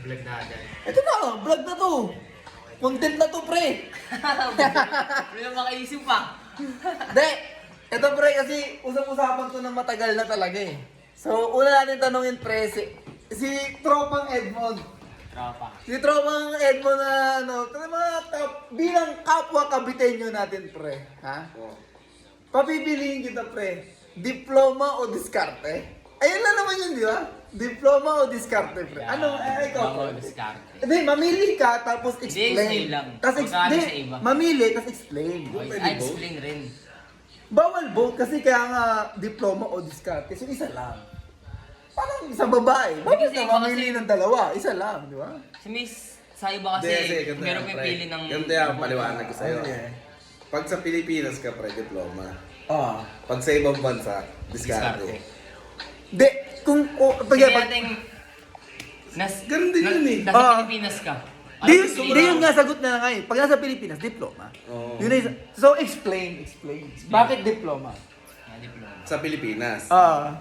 Vlog natin. Ito na, vlog na to. Content na to, pre. Hindi na makaisip pa. Hindi. Ito, pre, kasi usap-usapan to ng matagal na talaga eh. So, una natin tanungin, pre, si Tropang Edmond. Tropa. Si Tropang Edmond na, bilang kapwa kabitenyo natin, pre. Ha? Papipiliin kita, pre. Diploma o diskarte? Ayun lang naman yun, di ba? Diploma o diskarte, pre? Ano, ikaw? Diploma o diskarte. Hindi, mamili ka, tapos explain. sa'yo lang. Tapos Magkano sa iba? mamili, tapos explain. Ay, explain rin. Bawal vote kasi kaya nga diploma o diskarte. So, isa lang. Parang sa babae. Bakit kasi na iba mamili ng dalawa? Isa lang, di ba? Si Miss, sa iba kasi, meron pipili ng... Ganito yan, paliwanag ko sa'yo. Okay. Pag sa Pilipinas ka, pre, diploma. Ah. Pag sa ibang bansa, diskarte. Di, kung, Sige natin, Ganun din yun eh. Nasa Ah. Pilipinas ka. Di, Ano di yun nga sagot na nga eh. Pag nasa Pilipinas, diploma. Oo. Yun na isa. So, explain. Bakit diploma? Diploma. Sa Pilipinas. Ah.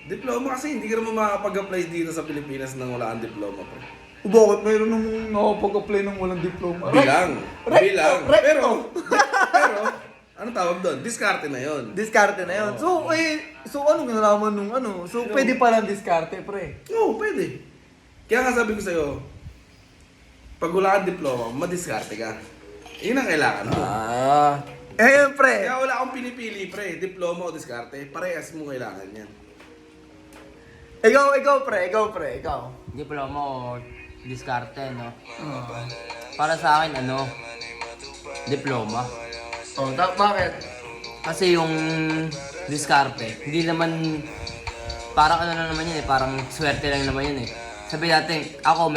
Diploma kasi hindi ka naman makakapag-apply dito sa Pilipinas nang wala kang diploma, pre. Bakit mayroon nung nakapag-apply ng walang diploma? Bilang. Recto. Pero, ano tawag doon? Diskarte na yon. Diskarte na yun. So, anong nalaman nung ano? So, pwede palang diskarte, pre. Oo, pwede. Kaya nga sabi ko sa'yo, pag wala kang diploma, madiskarte ka. Yun ang kailangan mo. Eh, pre. Kaya wala akong pinipili, pre. Diploma o diskarte. Parehas mo kailangan yan. Ikaw, pre. Diploma o diskarte, no? Para sa akin, diploma. Oh, bakit? Kasi yung diskarte, hindi naman, parang ano lang naman yun eh, parang swerte lang naman yun eh. Sabi natin, ako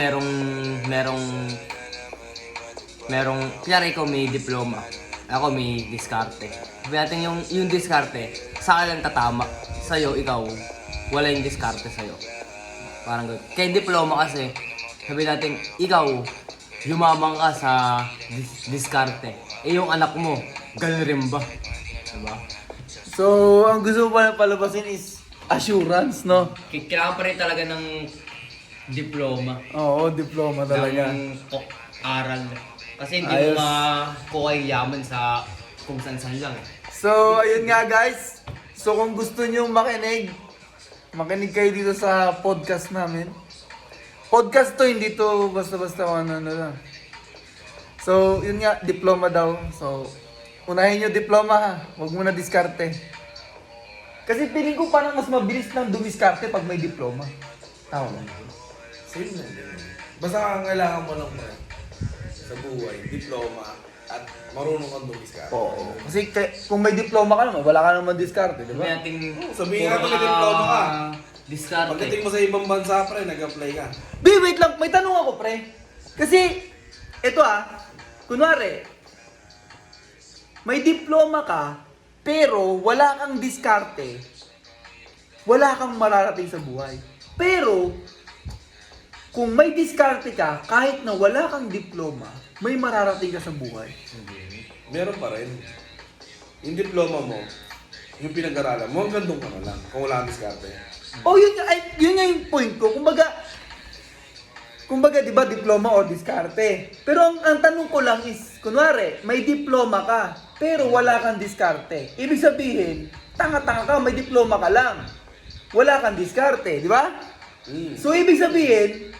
kunyari ikaw may diploma, ako may diskarte. Sabi natin yung diskarte, sa akin lang tatama, sa'yo, ikaw, wala yung diskarte sa'yo. Parang gano'n. Kaya diploma kasi, sabi natin, ikaw, yumamang ka sa diskarte. Eh yung anak mo, ganun rin ba? Diba? So, ang gusto mo pa palabasin is assurance, no? Kailangan pa rin talaga ng diploma. Oo, diploma talaga. Ng aral. Kasi hindi Ayos. mo makuha yung yaman sa kung saan-saan lang eh. So, ayun nga guys. So, kung gusto nyo makinig kayo dito sa podcast namin. Podcast to, hindi to basta-basta ano lang. So, yun nga, diploma daw. So, unahin nyo diploma ha. Huwag muna diskarte. Kasi feeling ko parang mas mabilis lang dumiskarte pag may diploma. Tama ba? Same lang din. Basta ang kailangan mo lang, pre, sa buhay, diploma, at marunong kang dumiskarte. Oo. Kasi kung may diploma ka naman, wala ka naman diskarte, di Sabi ba? natin, Sabihin nga may diploma ka. diskarte. Pagdating mo sa ibang bansa, pre, nag-apply ka. Wait lang. May tanong ako, pre. Kasi, ito kunwari, may diploma ka, pero wala kang diskarte, wala kang mararating sa buhay. Pero, kung may diskarte ka, kahit na wala kang diploma, may mararating ka sa buhay. Meron pa rin. Yung diploma mo, yung pinag-aralan mo, hanggang doon ka na lang, kung wala kang diskarte. Yun nga yung point ko. Kumbaga, di ba, diploma o diskarte. Pero ang tanong ko lang is, kunwari, may diploma ka, pero wala kang diskarte. Ibig sabihin, tanga-tanga ka, may diploma ka lang. Wala kang diskarte, di ba? So, ibig sabihin,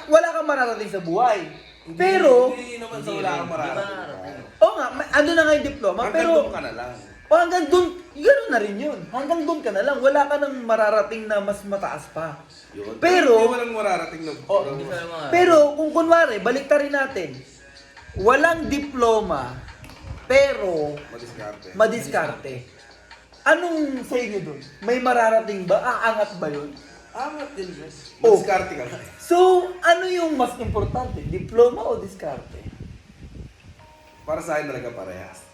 wala kang mararating sa buhay. Pero, Hindi naman sa wala kang mararating. oo nga, ando na nga yung diploma, Hanggang pero, doon ka na lang. hanggang doon, gano'n na rin yun. Hanggang doon ka na lang, wala ka nang mararating na mas mataas pa. Yun. Pero- Hindi walang mararating na. Hindi ka naman. Pero kung kunwari, baliktarin natin, walang diploma, pero Madiskarte. madiskarte. Anong sa inyo doon? May mararating ba? Aangat ba yun? Angat din, pre. Oh. Madiskarte ka. So, ano yung mas importante? Diploma o diskarte? Para sa akin talaga parehas.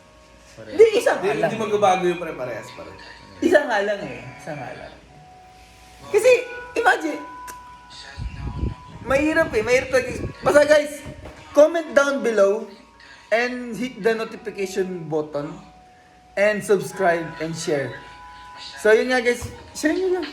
Hindi, isa nga lang. Hindi magbabago yung pre-parehas pa rin. Isa nga lang eh. Isa nga lang. Kasi, imagine, mahirap talaga. Basta guys, comment down below and hit the notification button and subscribe and share. So yun nga guys, share nyo lang.